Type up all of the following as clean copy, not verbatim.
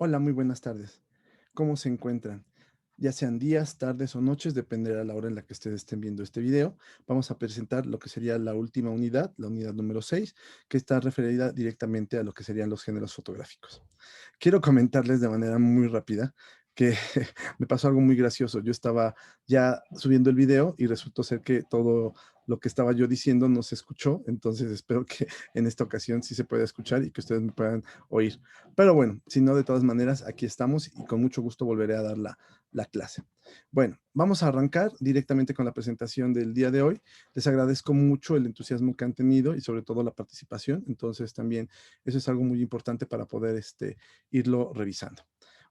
Hola, muy buenas tardes. ¿Cómo se encuentran? Ya sean días, tardes o noches, dependerá de la hora en la que ustedes estén viendo este video. Vamos a presentar lo que sería la última unidad, la unidad número 6, que está referida directamente a lo que serían los géneros fotográficos. Quiero comentarles de manera muy rápida que me pasó algo muy gracioso. Yo estaba ya subiendo el video y resultó ser que todo lo que estaba yo diciendo no se escuchó, entonces espero que en esta ocasión sí se pueda escuchar y que ustedes me puedan oír. Pero bueno, si no, de todas maneras, aquí estamos y con mucho gusto volveré a dar la clase. Bueno, vamos a arrancar directamente con la presentación del día de hoy. Les agradezco mucho el entusiasmo que han tenido y sobre todo la participación. Entonces también eso es algo muy importante para poder irlo revisando.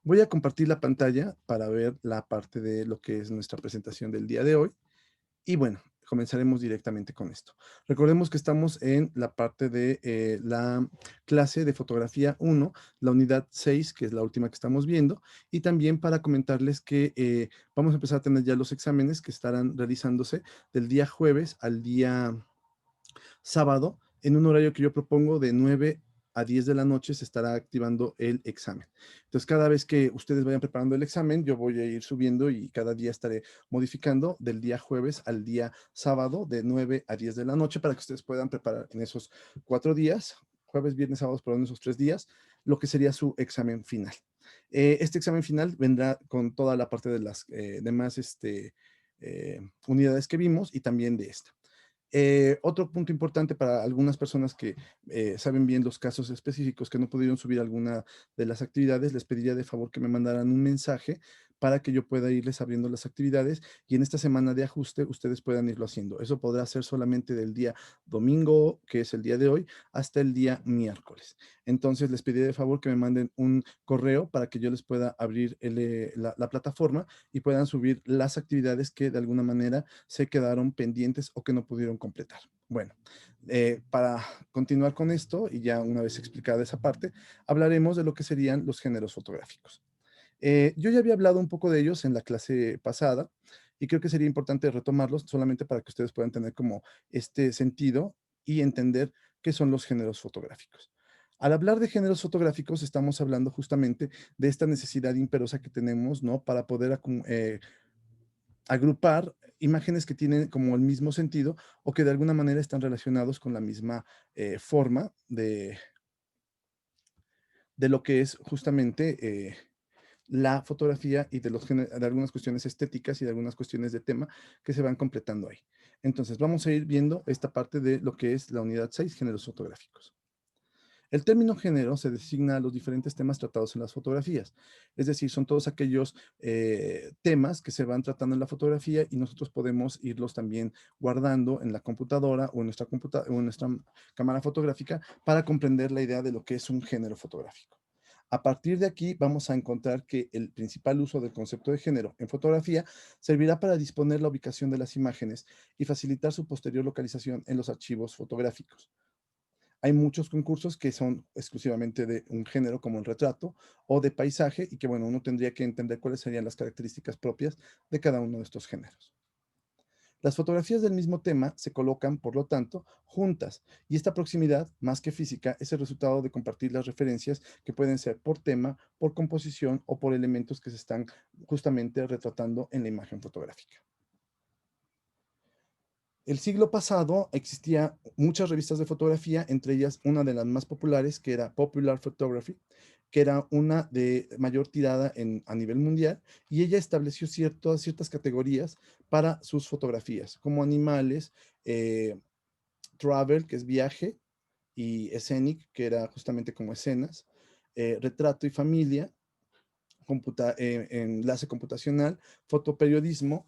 Voy a compartir la pantalla para ver la parte de lo que es nuestra presentación del día de hoy. Y bueno, comenzaremos directamente con esto. Recordemos que estamos en la parte de la clase de fotografía 1, la unidad 6, que es la última que estamos viendo, y también para comentarles que vamos a empezar a tener ya los exámenes que estarán realizándose del día jueves al día sábado, en un horario que yo propongo de 9 a 10 de la noche se estará activando el examen. Entonces, cada vez que ustedes vayan preparando el examen, yo voy a ir subiendo y cada día estaré modificando del día jueves al día sábado de 9 a 10 de la noche para que ustedes puedan preparar en esos 4 días, jueves, viernes, sábados, perdón, esos 3 días, lo que sería su examen final. Este examen final vendrá con toda la parte de las demás unidades que vimos y también de esta. Otro punto importante para algunas personas que saben bien los casos específicos que no pudieron subir alguna de las actividades, les pediría de favor que me mandaran un mensaje para que yo pueda irles abriendo las actividades y en esta semana de ajuste ustedes puedan irlo haciendo. Eso podrá ser solamente del día domingo, que es el día de hoy, hasta el día miércoles. Entonces les pediría de favor que me manden un correo para que yo les pueda abrir la plataforma y puedan subir las actividades que de alguna manera se quedaron pendientes o que no pudieron completar. Bueno, para continuar con esto, y ya una vez explicada esa parte, hablaremos de lo que serían los géneros fotográficos. Yo ya había hablado un poco de ellos en la clase pasada y creo que sería importante retomarlos solamente para que ustedes puedan tener como este sentido y entender qué son los géneros fotográficos. Al hablar de géneros fotográficos, estamos hablando justamente de esta necesidad imperiosa que tenemos, ¿no? Para poder agrupar imágenes que tienen como el mismo sentido o que de alguna manera están relacionados con la misma forma de lo que es justamente la fotografía y de algunas cuestiones estéticas y de algunas cuestiones de tema que se van completando ahí. Entonces, vamos a ir viendo esta parte de lo que es la unidad 6, géneros fotográficos. El término género se designa a los diferentes temas tratados en las fotografías, es decir, son todos aquellos temas que se van tratando en la fotografía y nosotros podemos irlos también guardando en la computadora o o en nuestra cámara fotográfica para comprender la idea de lo que es un género fotográfico. A partir de aquí vamos a encontrar que el principal uso del concepto de género en fotografía servirá para disponer la ubicación de las imágenes y facilitar su posterior localización en los archivos fotográficos. Hay muchos concursos que son exclusivamente de un género como el retrato o de paisaje y que, bueno, uno tendría que entender cuáles serían las características propias de cada uno de estos géneros. Las fotografías del mismo tema se colocan, por lo tanto, juntas y esta proximidad, más que física, es el resultado de compartir las referencias que pueden ser por tema, por composición o por elementos que se están justamente retratando en la imagen fotográfica. El siglo pasado existía muchas revistas de fotografía, entre ellas una de las más populares que era Popular Photography, que era una de mayor tirada a nivel mundial, y ella estableció ciertas categorías para sus fotografías, como animales, travel, que es viaje, y scenic, que era justamente como escenas, retrato y familia, enlace computacional, fotoperiodismo,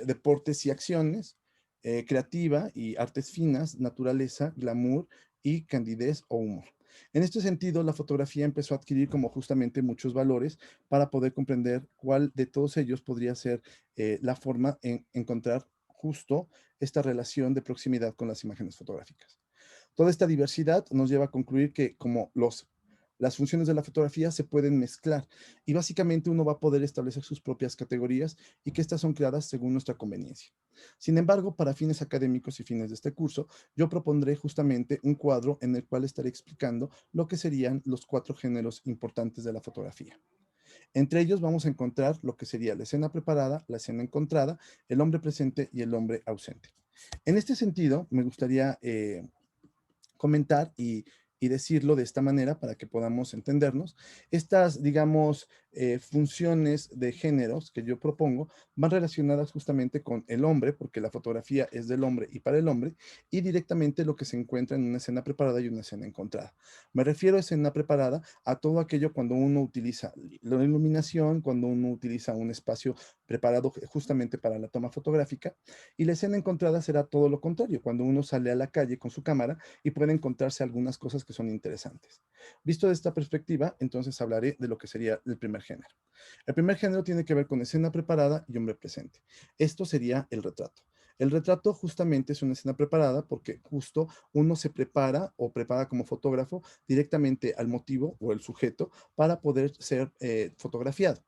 deportes y acciones, creativa y artes finas, naturaleza, glamour y candidez o humor. En este sentido, la fotografía empezó a adquirir como justamente muchos valores para poder comprender cuál de todos ellos podría ser la forma en encontrar justo esta relación de proximidad con las imágenes fotográficas. Toda esta diversidad nos lleva a concluir que como Las funciones de la fotografía se pueden mezclar y básicamente uno va a poder establecer sus propias categorías y que estas son creadas según nuestra conveniencia. Sin embargo, para fines académicos y fines de este curso, yo propondré justamente un cuadro en el cual estaré explicando lo que serían los 4 géneros importantes de la fotografía. Entre ellos vamos a encontrar lo que sería la escena preparada, la escena encontrada, el hombre presente y el hombre ausente. En este sentido, me gustaría comentar y decirlo de esta manera para que podamos entendernos. Estas, digamos, funciones de géneros que yo propongo van relacionadas justamente con el hombre, porque la fotografía es del hombre y para el hombre, y directamente lo que se encuentra en una escena preparada y una escena encontrada. Me refiero a escena preparada a todo aquello cuando uno utiliza la iluminación, cuando uno utiliza un espacio preparado justamente para la toma fotográfica, y la escena encontrada será todo lo contrario, cuando uno sale a la calle con su cámara y puede encontrarse algunas cosas que son interesantes. Visto de esta perspectiva, entonces hablaré de lo que sería el primer género. El primer género tiene que ver con escena preparada y hombre presente. Esto sería el retrato. El retrato justamente es una escena preparada porque justo uno se prepara o prepara como fotógrafo directamente al motivo o el sujeto para poder ser fotografiado.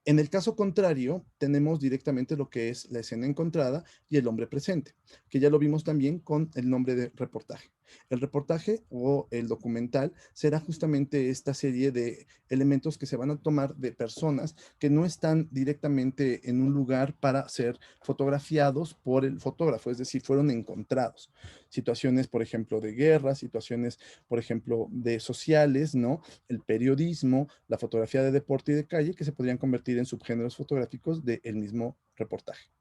En el caso contrario, tenemos directamente lo que es la escena encontrada y el hombre presente, que ya lo vimos también con el nombre de reportaje. El reportaje o el documental será justamente esta serie de elementos que se van a tomar de personas que no están directamente en un lugar para ser fotografiados por el fotógrafo, es decir, fueron encontrados. Situaciones, por ejemplo, de guerra, situaciones, por ejemplo, de sociales, ¿no? El periodismo, la fotografía de deporte y de calle, que se podrían convertir en subgéneros fotográficos del mismo reportaje.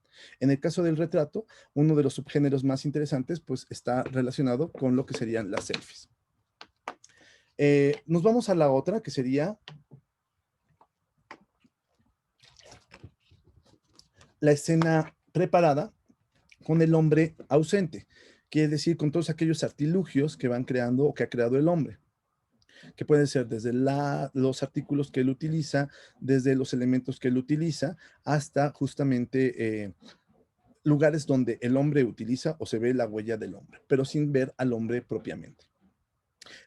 En el caso del retrato, uno de los subgéneros más interesantes, pues está relacionado con lo que serían las selfies. Nos vamos a la otra, que sería la escena preparada con el hombre ausente, quiere decir con todos aquellos artilugios que van creando o que ha creado el hombre, que pueden ser desde los artículos que él utiliza, desde los elementos que él utiliza, hasta justamente lugares donde el hombre utiliza o se ve la huella del hombre, pero sin ver al hombre propiamente.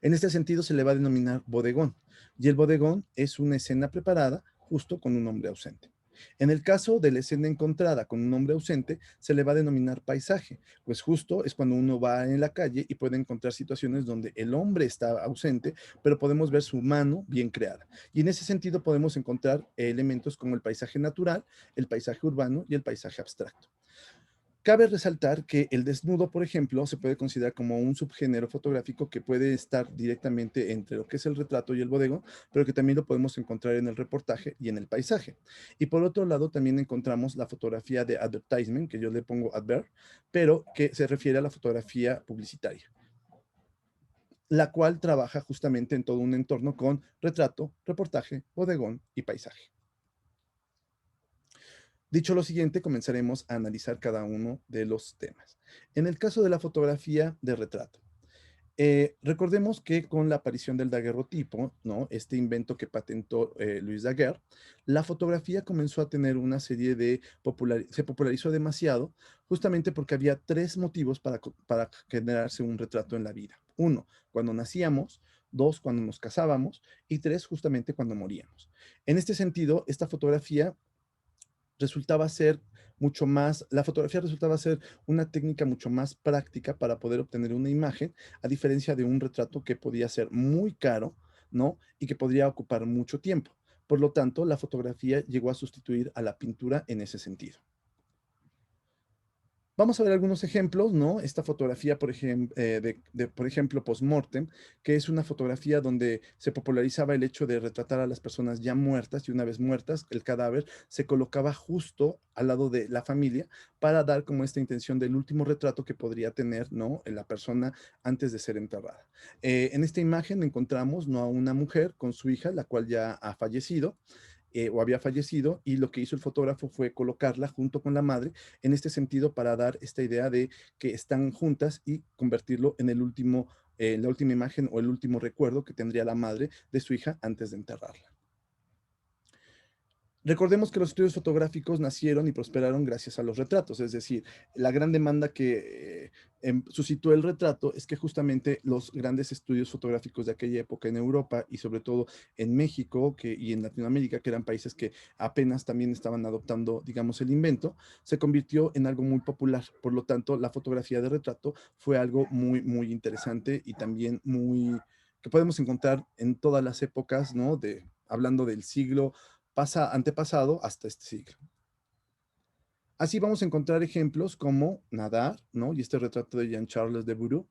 En este sentido se le va a denominar bodegón, y el bodegón es una escena preparada justo con un hombre ausente. En el caso de la escena encontrada con un hombre ausente, se le va a denominar paisaje, pues justo es cuando uno va en la calle y puede encontrar situaciones donde el hombre está ausente, pero podemos ver su mano bien creada. Y en ese sentido podemos encontrar elementos como el paisaje natural, el paisaje urbano y el paisaje abstracto. Cabe resaltar que el desnudo, por ejemplo, se puede considerar como un subgénero fotográfico que puede estar directamente entre lo que es el retrato y el bodegón, pero que también lo podemos encontrar en el reportaje y en el paisaje. Y por otro lado, también encontramos la fotografía de advertisement, que yo le pongo advert, pero que se refiere a la fotografía publicitaria, la cual trabaja justamente en todo un entorno con retrato, reportaje, bodegón y paisaje. Dicho lo siguiente, comenzaremos a analizar cada uno de los temas. En el caso de la fotografía de retrato, recordemos que con la aparición del daguerrotipo, ¿no? Este invento que patentó Louis Daguerre, la fotografía comenzó a tener una serie de se popularizó demasiado, justamente porque había 3 motivos para generarse un retrato en la vida. Uno, cuando nacíamos; dos, cuando nos casábamos; y tres, justamente cuando moríamos. En este sentido, esta fotografía resultaba ser mucho más, la fotografía resultaba ser una técnica mucho más práctica para poder obtener una imagen, a diferencia de un retrato que podía ser muy caro, ¿no? Y que podría ocupar mucho tiempo. Por lo tanto, la fotografía llegó a sustituir a la pintura en ese sentido. Vamos a ver algunos ejemplos, ¿no? Esta fotografía, por ejemplo, post-mortem, que es una fotografía donde se popularizaba el hecho de retratar a las personas ya muertas, y una vez muertas, el cadáver se colocaba justo al lado de la familia para dar como esta intención del último retrato que podría tener, ¿no? La persona antes de ser enterrada. En esta imagen encontramos, ¿no? A una mujer con su hija, la cual ya ha fallecido, o había fallecido, y lo que hizo el fotógrafo fue colocarla junto con la madre en este sentido para dar esta idea de que están juntas y convertirlo en la última imagen o el último recuerdo que tendría la madre de su hija antes de enterrarla. Recordemos que los estudios fotográficos nacieron y prosperaron gracias a los retratos, es decir, la gran demanda que suscitó el retrato es que justamente los grandes estudios fotográficos de aquella época en Europa y sobre todo en México y en Latinoamérica, que eran países que apenas también estaban adoptando, digamos, el invento, se convirtió en algo muy popular. Por lo tanto, la fotografía de retrato fue algo muy, muy interesante y también muy que podemos encontrar en todas las épocas, ¿no? Hablando del siglo antepasado hasta este siglo. Así vamos a encontrar ejemplos como Nadar, ¿no? Y este retrato de Jean-Charles de Bourou.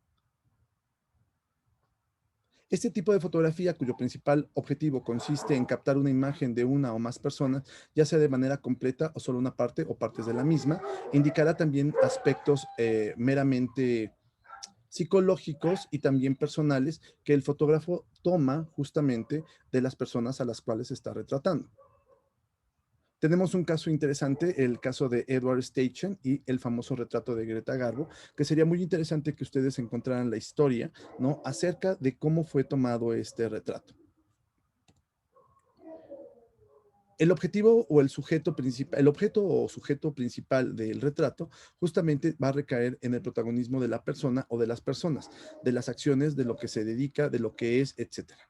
Este tipo de fotografía, cuyo principal objetivo consiste en captar una imagen de una o más personas, ya sea de manera completa o solo una parte o partes de la misma, indicará también aspectos meramente psicológicos y también personales que el fotógrafo toma justamente de las personas a las cuales está retratando. Tenemos un caso interesante, el caso de Edward Steichen y el famoso retrato de Greta Garbo, que sería muy interesante que ustedes encontraran la historia, ¿no? Acerca de cómo fue tomado este retrato. El objetivo o el sujeto principal, el objeto o sujeto principal del retrato justamente va a recaer en el protagonismo de la persona o de las personas, de las acciones, de lo que se dedica, de lo que es, etcétera.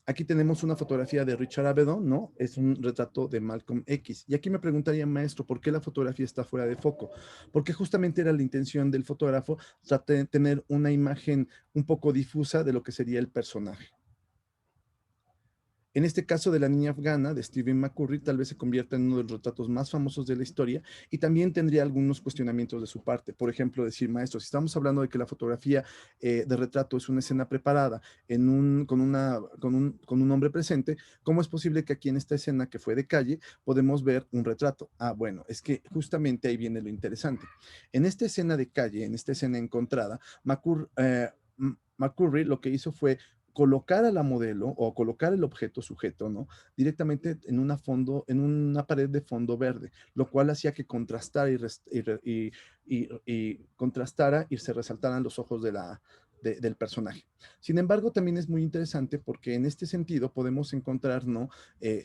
Aquí tenemos una fotografía de Richard Avedon, ¿no? Es un retrato de Malcolm X. Y aquí me preguntaría, maestro, ¿por qué la fotografía está fuera de foco? Porque justamente era la intención del fotógrafo tratar de tener una imagen un poco difusa de lo que sería el personaje. En este caso de la niña afgana de Stephen McCurry, tal vez se convierta en uno de los retratos más famosos de la historia y también tendría algunos cuestionamientos de su parte. Por ejemplo, decir, maestro, si estamos hablando de que la fotografía de retrato es una escena preparada con un hombre presente, ¿cómo es posible que aquí en esta escena que fue de calle podemos ver un retrato? Ah, bueno, es que justamente ahí viene lo interesante. En esta escena de calle, en esta escena encontrada, McCurry lo que hizo fue colocar a la modelo o colocar el objeto sujeto, ¿no? Directamente en una pared de fondo verde, lo cual hacía que contrastara y contrastara y se resaltaran los ojos del personaje. Sin embargo, también es muy interesante porque en este sentido podemos encontrar, ¿no?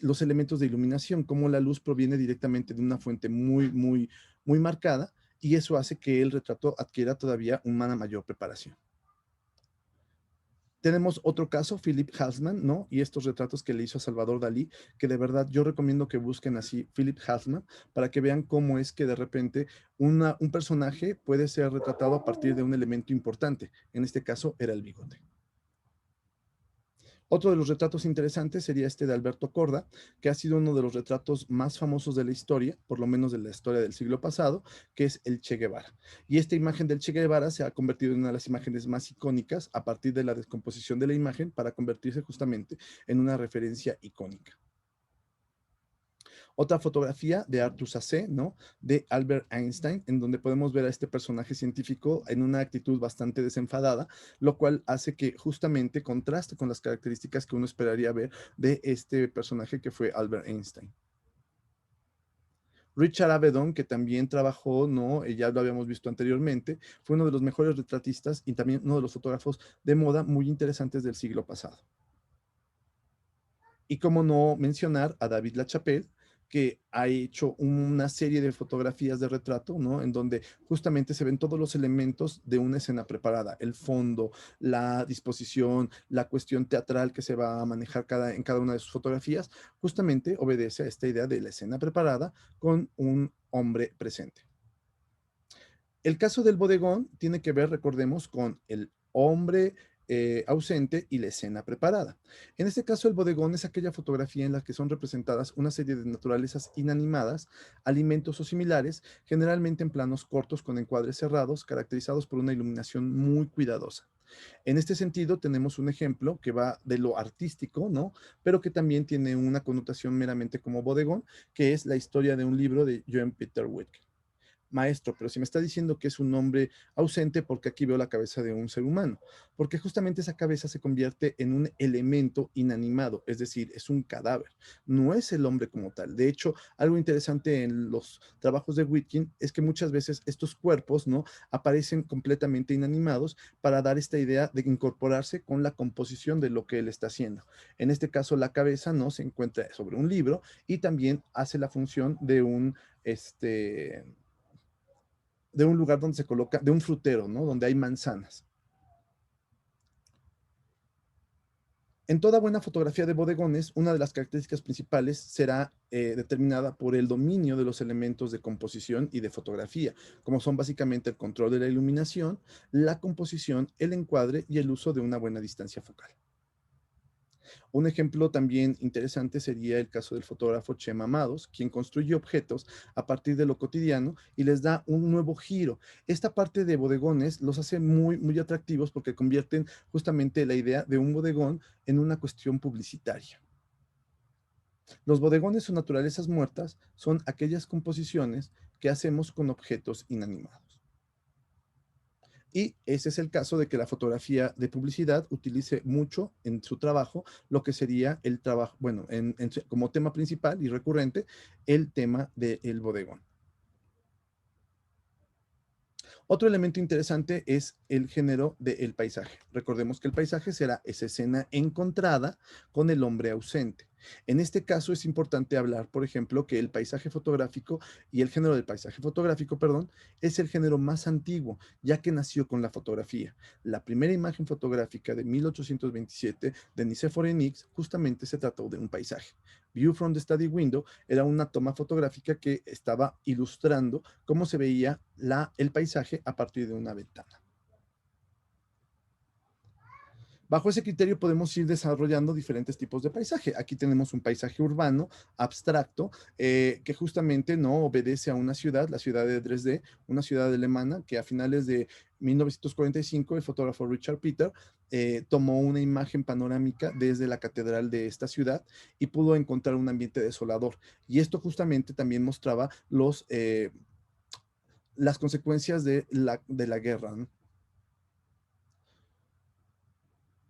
Los elementos de iluminación, cómo la luz proviene directamente de una fuente muy marcada y eso hace que el retrato adquiera todavía una mayor preparación. Tenemos otro caso, Philip Halsman, ¿no? Y estos retratos que le hizo a Salvador Dalí, que de verdad yo recomiendo que busquen así Philip Halsman para que vean cómo es que de repente un personaje puede ser retratado a partir de un elemento importante. En este caso era el bigote. Otro de los retratos interesantes sería este de Alberto Corda, que ha sido uno de los retratos más famosos de la historia, por lo menos de la historia del siglo pasado, que es el Che Guevara. Y esta imagen del Che Guevara se ha convertido en una de las imágenes más icónicas a partir de la descomposición de la imagen para convertirse justamente en una referencia icónica. Otra fotografía de Arthur Sasse, ¿no? De Albert Einstein, en donde podemos ver a este personaje científico en una actitud bastante desenfadada, lo cual hace que justamente contraste con las características que uno esperaría ver de este personaje que fue Albert Einstein. Richard Avedon, que también trabajó, ¿no? Ya lo habíamos visto anteriormente, fue uno de los mejores retratistas y también uno de los fotógrafos de moda muy interesantes del siglo pasado. Y cómo no mencionar a David LaChapelle, que ha hecho una serie de fotografías de retrato, ¿no? En donde justamente se ven todos los elementos de una escena preparada, el fondo, la disposición, la cuestión teatral que se va a manejar en cada una de sus fotografías, justamente obedece a esta idea de la escena preparada con un hombre presente. El caso del bodegón tiene que ver, recordemos, con el hombre ausente y la escena preparada. En este caso, el bodegón es aquella fotografía en la que son representadas una serie de naturalezas inanimadas, alimentos o similares, generalmente en planos cortos con encuadres cerrados, caracterizados por una iluminación muy cuidadosa. En este sentido, tenemos un ejemplo que va de lo artístico, ¿no? Pero que también tiene una connotación meramente como bodegón, que es la historia de un libro de Joan Peter Wittig. maestro, pero si me está diciendo que es un hombre ausente, porque aquí veo la cabeza de un ser humano, porque justamente esa cabeza se convierte en un elemento inanimado, es decir, es un cadáver, no es el hombre como tal. De hecho, algo interesante en los trabajos de Whitkin es que muchas veces estos cuerpos, ¿no?, aparecen completamente inanimados para dar esta idea de incorporarse con la composición de lo que él está haciendo. En este caso, la cabeza, ¿no?, se encuentra sobre un libro y también hace la función este, de un lugar donde se coloca, de un frutero, ¿no?, donde hay manzanas. En toda buena fotografía de bodegones, una de las características principales será determinada por el dominio de los elementos de composición y de fotografía, como son básicamente el control de la iluminación, la composición, el encuadre y el uso de una buena distancia focal. Un ejemplo también interesante sería el caso del fotógrafo Chema Amados, quien construye objetos a partir de lo cotidiano y les da un nuevo giro. Esta parte de bodegones los hace muy, muy atractivos porque convierten justamente la idea de un bodegón en una cuestión publicitaria. Los bodegones o naturalezas muertas son aquellas composiciones que hacemos con objetos inanimados. Y ese es el caso de que la fotografía de publicidad utilice mucho en su trabajo lo que sería el trabajo, bueno, como tema principal y recurrente, el tema del bodegón. Otro elemento interesante es el género del paisaje. Recordemos que el paisaje será esa escena encontrada con el hombre ausente. En este caso es importante hablar, por ejemplo, que el paisaje fotográfico y el género del paisaje fotográfico, perdón, es el género más antiguo, ya que nació con la fotografía. La primera imagen fotográfica de 1827 de Nicéphore Nix justamente se trató de un paisaje. View from the Study Window era una toma fotográfica que estaba ilustrando cómo se veía el paisaje a partir de una ventana. Bajo ese criterio podemos ir desarrollando diferentes tipos de paisaje. Aquí tenemos un paisaje urbano, abstracto, que justamente no obedece a una ciudad, la ciudad de Dresde, una ciudad alemana que a finales de 1945 el fotógrafo Richard Peter tomó una imagen panorámica desde la catedral de esta ciudad y pudo encontrar un ambiente desolador. Y esto justamente también mostraba las consecuencias de la guerra, ¿no?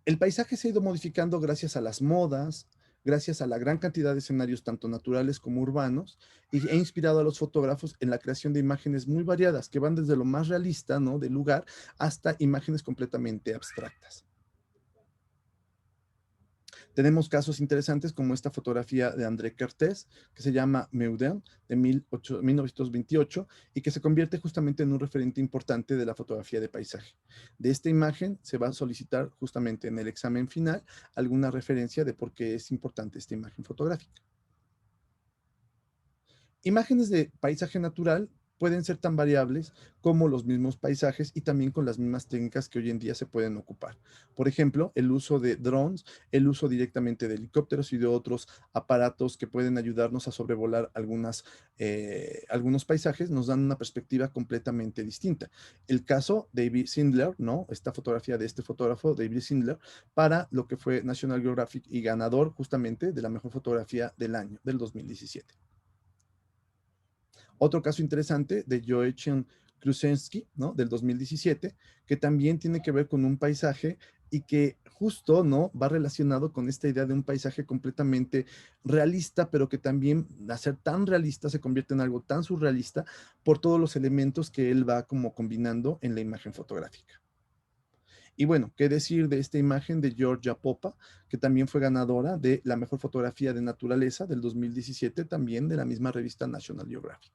El paisaje se ha ido modificando gracias a las modas, gracias a la gran cantidad de escenarios tanto naturales como urbanos, y ha inspirado a los fotógrafos en la creación de imágenes muy variadas, que van desde lo más realista, ¿no?, del lugar, hasta imágenes completamente abstractas. Tenemos casos interesantes como esta fotografía de André Kertész, que se llama Meudon, de 1928, y que se convierte justamente en un referente importante de la fotografía de paisaje. De esta imagen se va a solicitar justamente en el examen final alguna referencia de por qué es importante esta imagen fotográfica. Imágenes de paisaje natural pueden ser tan variables como los mismos paisajes y también con las mismas técnicas que hoy en día se pueden ocupar. Por ejemplo, el uso de drones, el uso directamente de helicópteros y de otros aparatos que pueden ayudarnos a sobrevolar algunos paisajes nos dan una perspectiva completamente distinta. El caso de David Sindler, ¿no? Esta fotografía de este fotógrafo, David Sindler, para lo que fue National Geographic y ganador justamente de la mejor fotografía del año, del 2017. Otro caso interesante de Joachim Krusensky, ¿no?, del 2017, que también tiene que ver con un paisaje y que justo, ¿no?, va relacionado con esta idea de un paisaje completamente realista, pero que también, al ser tan realista, se convierte en algo tan surrealista por todos los elementos que él va como combinando en la imagen fotográfica. Y bueno, qué decir de esta imagen de Georgia Popa, que también fue ganadora de la mejor fotografía de naturaleza del 2017, también de la misma revista National Geographic.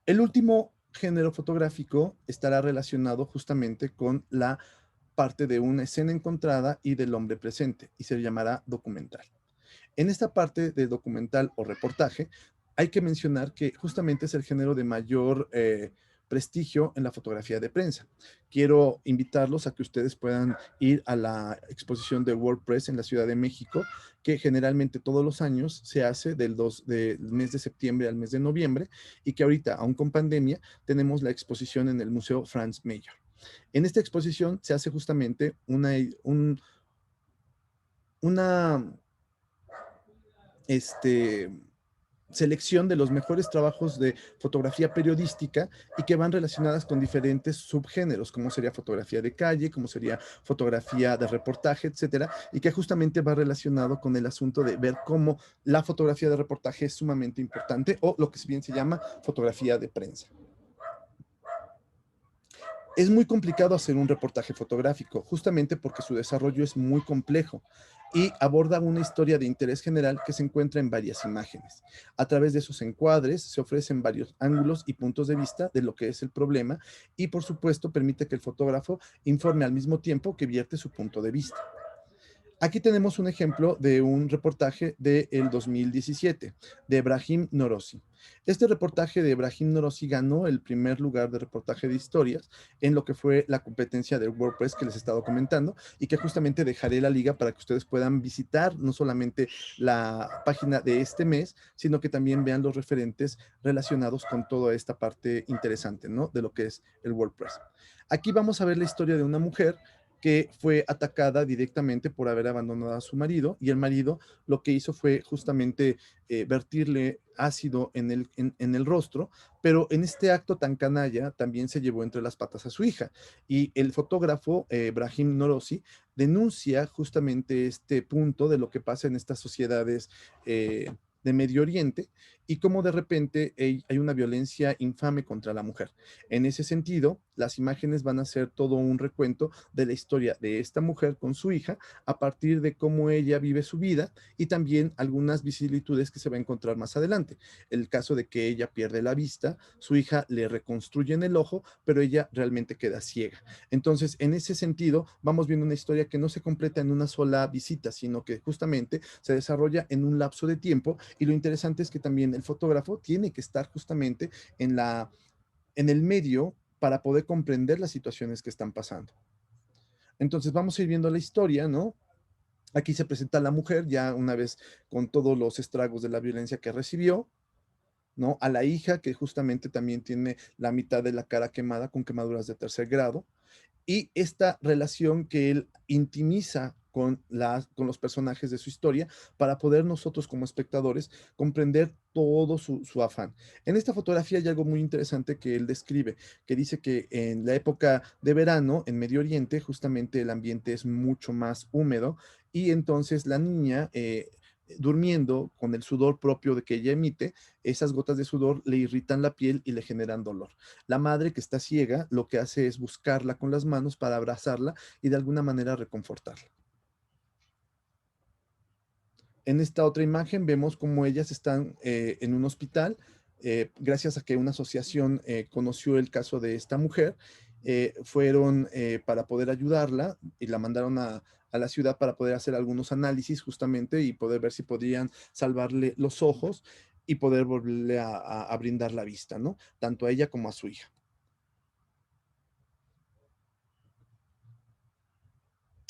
El último género fotográfico estará relacionado justamente con la parte de una escena encontrada y del hombre presente, y se llamará documental. En esta parte de documental o reportaje, hay que mencionar que justamente es el género de mayor prestigio en la fotografía de prensa. Quiero invitarlos a que ustedes puedan ir a la exposición de WordPress en la Ciudad de México, que generalmente todos los años se hace del mes de septiembre al mes de noviembre, y que ahorita, aún con pandemia, tenemos la exposición en el Museo Franz Mayer. En esta exposición se hace justamente una este, selección de los mejores trabajos de fotografía periodística y que van relacionadas con diferentes subgéneros, como sería fotografía de calle, como sería fotografía de reportaje, etcétera, y que justamente va relacionado con el asunto de ver cómo la fotografía de reportaje es sumamente importante o lo que bien se llama fotografía de prensa. Es muy complicado hacer un reportaje fotográfico, justamente porque su desarrollo es muy complejo y aborda una historia de interés general que se encuentra en varias imágenes. A través de esos encuadres se ofrecen varios ángulos y puntos de vista de lo que es el problema y, por supuesto, permite que el fotógrafo informe al mismo tiempo que vierte su punto de vista. Aquí tenemos un ejemplo de un reportaje del 2017 de Ebrahim Norozi. Este reportaje de Ebrahim Norozi ganó el primer lugar de reportaje de historias en lo que fue la competencia de WordPress que les he estado comentando y que justamente dejaré la liga para que ustedes puedan visitar no solamente la página de este mes, sino que también vean los referentes relacionados con toda esta parte interesante, ¿no? De lo que es el WordPress. Aquí vamos a ver la historia de una mujer que fue atacada directamente por haber abandonado a su marido y el marido lo que hizo fue justamente vertirle ácido en el rostro, pero en este acto tan canalla también se llevó entre las patas a su hija y el fotógrafo Brahim Norozi denuncia justamente este punto de lo que pasa en estas sociedades de Medio Oriente y cómo de repente hay una violencia infame contra la mujer. En ese sentido, las imágenes van a ser todo un recuento de la historia de esta mujer con su hija a partir de cómo ella vive su vida y también algunas vicisitudes que se va a encontrar más adelante. El caso de que ella pierde la vista, su hija le reconstruye en el ojo, pero ella realmente queda ciega. Entonces, en ese sentido, vamos viendo una historia que no se completa en una sola visita, sino que justamente se desarrolla en un lapso de tiempo y lo interesante es que también el fotógrafo tiene que estar justamente en el medio para poder comprender las situaciones que están pasando. Entonces vamos a ir viendo la historia, ¿no? Aquí se presenta la mujer ya una vez con todos los estragos de la violencia que recibió, ¿no? A la hija que justamente también tiene la mitad de la cara quemada con quemaduras de tercer grado y esta relación que él intimiza con los personajes de su historia para poder nosotros como espectadores comprender todo su afán. En esta fotografía hay algo muy interesante que él describe, que dice que en la época de verano en Medio Oriente justamente el ambiente es mucho más húmedo y entonces la niña durmiendo con el sudor propio de que ella emite, esas gotas de sudor le irritan la piel y le generan dolor. La madre que está ciega lo que hace es buscarla con las manos para abrazarla y de alguna manera reconfortarla. En esta otra imagen vemos cómo ellas están en un hospital, gracias a que una asociación conoció el caso de esta mujer, fueron para poder ayudarla y la mandaron a la ciudad para poder hacer algunos análisis justamente y poder ver si podían salvarle los ojos y poder volverle a brindar la vista, ¿no? Tanto a ella como a su hija.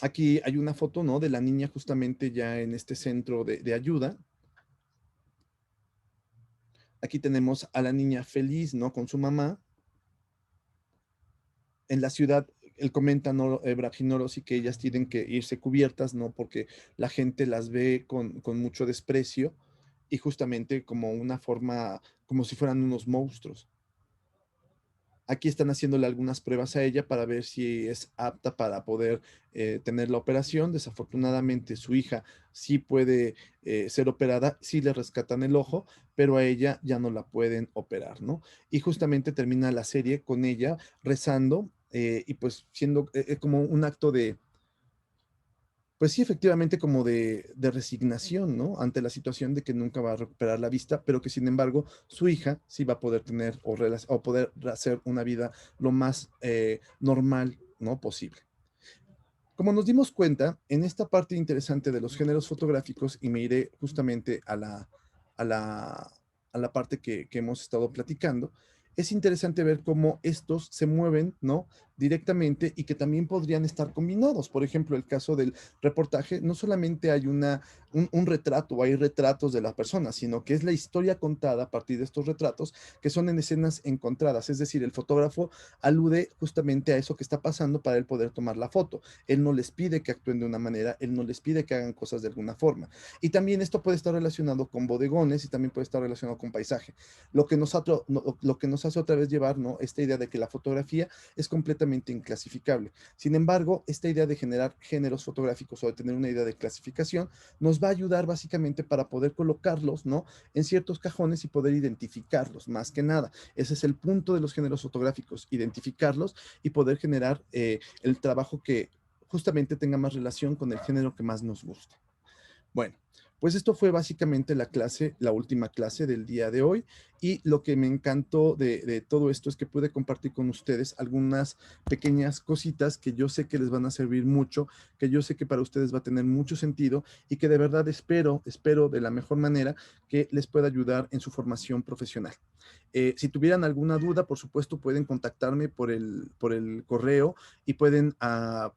Aquí hay una foto, ¿no? De la niña justamente ya en este centro de ayuda. Aquí tenemos a la niña feliz, ¿no? Con su mamá. En la ciudad, él comenta, ¿no? Brajinoros y que ellas tienen que irse cubiertas, ¿no? Porque la gente las ve con mucho desprecio y justamente como una forma, como si fueran unos monstruos. Aquí están haciéndole algunas pruebas a ella para ver si es apta para poder tener la operación. Desafortunadamente, su hija sí puede ser operada, sí le rescatan el ojo, pero a ella ya no la pueden operar, ¿no? Y justamente termina la serie con ella rezando y pues siendo como un acto de, pues sí, efectivamente como de resignación, ¿no? Ante la situación de que nunca va a recuperar la vista, pero que sin embargo su hija sí va a poder tener o poder hacer una vida lo más normal, ¿no? Posible. Como nos dimos cuenta, en esta parte interesante de los géneros fotográficos, y me iré justamente a la, a la parte que hemos estado platicando, es interesante ver cómo estos se mueven, ¿no? Directamente y que también podrían estar combinados. Por ejemplo, el caso del reportaje, no solamente hay un retrato o hay retratos de la persona, sino que es la historia contada a partir de estos retratos que son en escenas encontradas. Es decir, el fotógrafo alude justamente a eso que está pasando para él poder tomar la foto. Él no les pide que actúen de una manera, él no les pide que hagan cosas de alguna forma. Y también esto puede estar relacionado con bodegones y también puede estar relacionado con paisaje. Lo que nos hace otra vez llevar, ¿no? Esta idea de que la fotografía es completamente inclasificable. Sin embargo, esta idea de generar géneros fotográficos o de tener una idea de clasificación nos va a ayudar básicamente para poder colocarlos, ¿no? En ciertos cajones y poder identificarlos, más que nada. Ese es el punto de los géneros fotográficos, identificarlos y poder generar el trabajo que justamente tenga más relación con el género que más nos guste. Bueno, pues esto fue básicamente la clase, la última clase del día de hoy, y lo que me encantó de todo esto es que pude compartir con ustedes algunas pequeñas cositas que yo sé que les van a servir mucho, que yo sé que para ustedes va a tener mucho sentido y que de verdad espero de la mejor manera que les pueda ayudar en su formación profesional. Si tuvieran alguna duda, por supuesto, pueden contactarme por el correo y pueden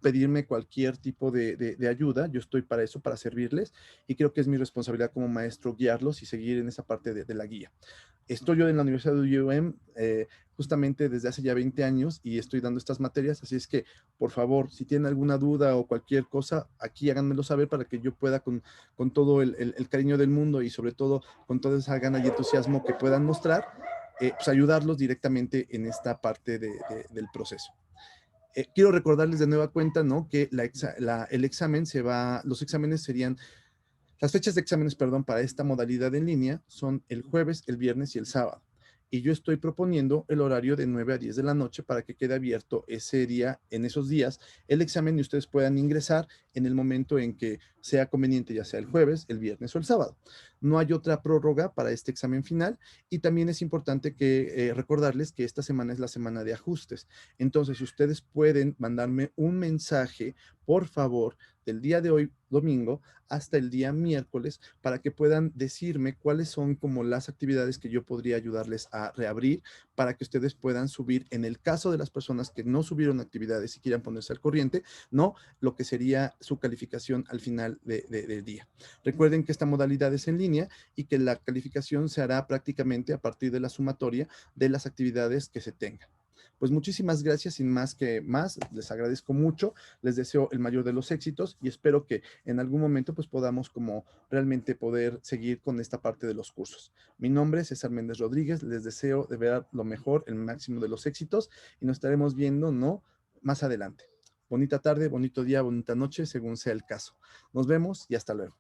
pedirme cualquier tipo de ayuda. Yo estoy para eso, para servirles, y creo que es mi responsabilidad como maestro guiarlos y seguir en esa parte de la guía. Estoy yo en la Universidad de UM justamente desde hace ya 20 años y estoy dando estas materias, así es que, por favor, si tienen alguna duda o cualquier cosa, aquí háganmelo saber para que yo pueda con todo el cariño del mundo y sobre todo con toda esa gana y entusiasmo que puedan mostrar, pues ayudarlos directamente en esta parte del proceso. Quiero recordarles de nueva cuenta, ¿no? Que el examen los exámenes serían, las fechas de exámenes, perdón, para esta modalidad en línea son el jueves, el viernes y el sábado. Y yo estoy proponiendo el horario de 9 a 10 de la noche para que quede abierto ese día, en esos días, el examen y ustedes puedan ingresar en el momento en que sea conveniente, ya sea el jueves, el viernes o el sábado. No hay otra prórroga para este examen final y también es importante que recordarles que esta semana es la semana de ajustes. Entonces, si ustedes pueden mandarme un mensaje, por favor, del día de hoy, domingo, hasta el día miércoles, para que puedan decirme cuáles son como las actividades que yo podría ayudarles a reabrir para que ustedes puedan subir, en el caso de las personas que no subieron actividades y quieran ponerse al corriente, no lo que sería su calificación al final del día. Recuerden que esta modalidad es en línea y que la calificación se hará prácticamente a partir de la sumatoria de las actividades que se tengan. Pues muchísimas gracias, sin más que más, les agradezco mucho, les deseo el mayor de los éxitos y espero que en algún momento pues podamos como realmente poder seguir con esta parte de los cursos. Mi nombre es César Méndez Rodríguez, les deseo de ver lo mejor, el máximo de los éxitos y nos estaremos viendo, ¿no? Más adelante. Bonita tarde, bonito día, bonita noche, según sea el caso. Nos vemos y hasta luego.